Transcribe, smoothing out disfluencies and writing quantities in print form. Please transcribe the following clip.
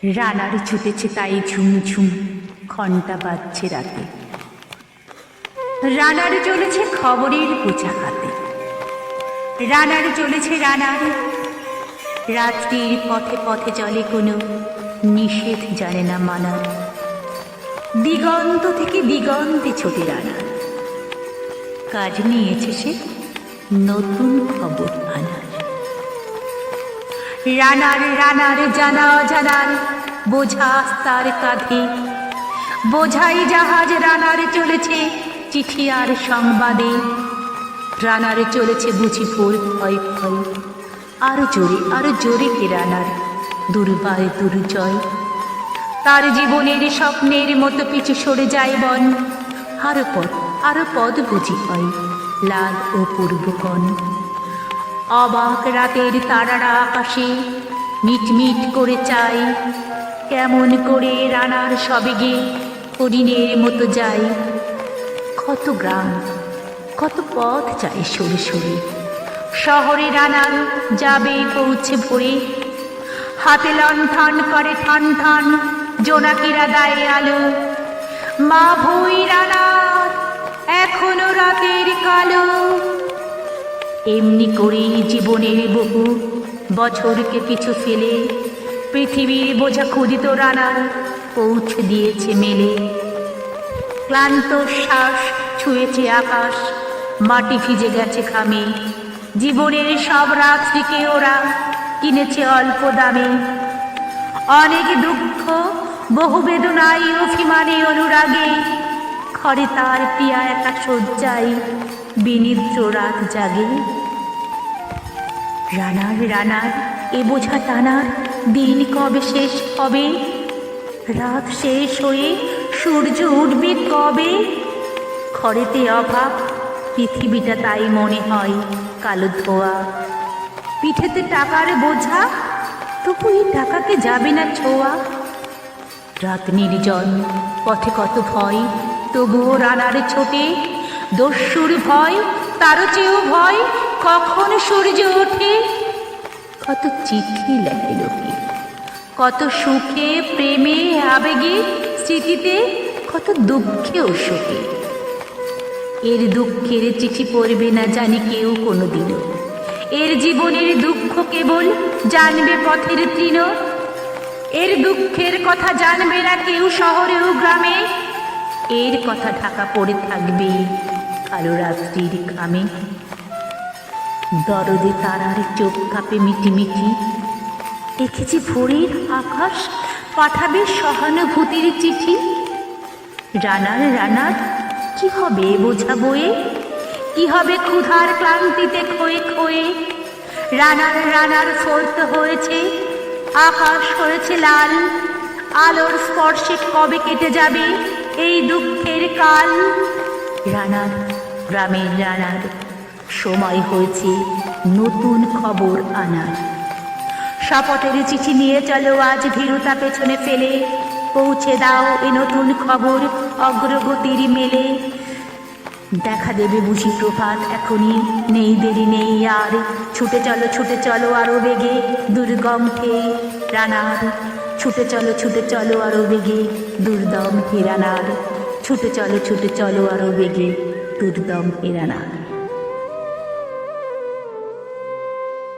রানার ছুটেছে তাই ঝুমঝুম ঘণ্টা বাজছে রাতে। রানার চলেছে খবরের বোঝা হাতে। রানার চলেছে রানার রাত্রির পথে পথে চলে কোনো নিষেধ জানে না মানার। দিগন্ত থেকে দিগন্তে ছোটে রানার, কাজ নিয়েছে সে নতুন খবর আনার। রানার রানার জানা অজানার বোঝা তার কাঁধে, বোঝাই জাহাজ রানার চলেছে চিঠি আর সংবাদে। রানার চলেছে বুঝি ভোর ভয় ভয়, আরো জোরে কে রানার দুর্বার দুর্জয়। তার জীবনের স্বপ্নের মতো পিছু সরে যায় বন, আরো পদ বুঝি হয় লাল ও পূর্বকণ। অবাক রাতের তারারা আকাশে মিটমিট করে চাই, কেমন করে রানার সবেগে হরিণের মতো যায়। কত গ্রাম কত পথ যায় সরে সরে, শহরে রানার যাবে পৌঁছে ভোরে। হাতে লণ্ঠন করে ঠান ঠান জোনাকিরা দায়ে আলো, মা ভুই রানার এখনো রাতের কালো। এমনি করেই জীবনের বহু বছরকে পিছু ফেলে পৃথিবীর বোঝা ক্ষুদিত রানার পৌঁছে দিয়েছে মেলে। ক্লান্ত শ্বাস ছুঁয়েছে আকাশ, মাটি ভিজে গেছে ঘামে। জীবনের সব রাত্রিকে ওরা কিনেছে অল্প দামে। অনেক দুঃখ বহু বেদনায় অভিমানে অনুরাগে, ঘরে তার পিয়া একা শয্যায় বিনিদ্র রাত জাগে। রানার এ বোঝা টানার দিন কবে শেষ হবে? রাত শেষ হয়ে সূর্য উঠবে কবে? ঘরেতে অভাব, পৃথিবীটা তাই মনে হয় কালো ধোয়া। পিঠেতে টাকার বোঝা, তবু এই টাকাকে যাবে না ছোঁয়া। রাত নির্জন, পথে কত ভয়, তবুও রানার ছোটে। দস্যুর ভয়, তারও চেয়েও ভয় কখন সূর্য ওঠে। কত চিঠি লেখে লোকে, কত সুখে প্রেমে আবেগে স্মৃতিতে, কত দুঃখে ও শোকে। এর দুঃখের চিঠি পড়বে না জানি কেউ কোনোদিনও। এর জীবনের দুঃখ কেবল জানবে পথের তৃণ। এর দুঃখের কথা জানবে না কেউ শহরে ও গ্রামে। এর কথা ঢাকা পড়ে থাকবে কালো রাত্রির ঘামে। দরদে তারার চোখ কাঁপে মিটিমিটি, দেখেছি ভোরের আকাশ পাঠাবে সহানুভূতির চিঠি। রানার কি হবে বোঝা বয়ে? কি হবে ক্ষুধার ক্লান্তিতে খয়ে খয়ে? রানার ফোর্ত হয়েছে, আকাশ হয়েছে লাল। আলোর স্পর্শে কবে কেটে যাবে এই দুঃখের কাল? রানার গ্রামের রানার সময় হয়েছে নতুন খবর আনার। শপথের চিঠি নিয়ে চলো আজ ভীরুতা পেছনে ফেলে, পৌঁছে দাও এ নতুন খবর অগ্রগতির মেলে। দেখা দেবে বুঝি প্রভাত এখনই, নেই দেরি নেই আর। ছুটে চলো আরো বেগে দুর্গম হে রানার। ছুটে চলো আরো বেগে দুর্দম হে রানার। ছুটে চলো আরো বেগে দুর্দম হে রানার।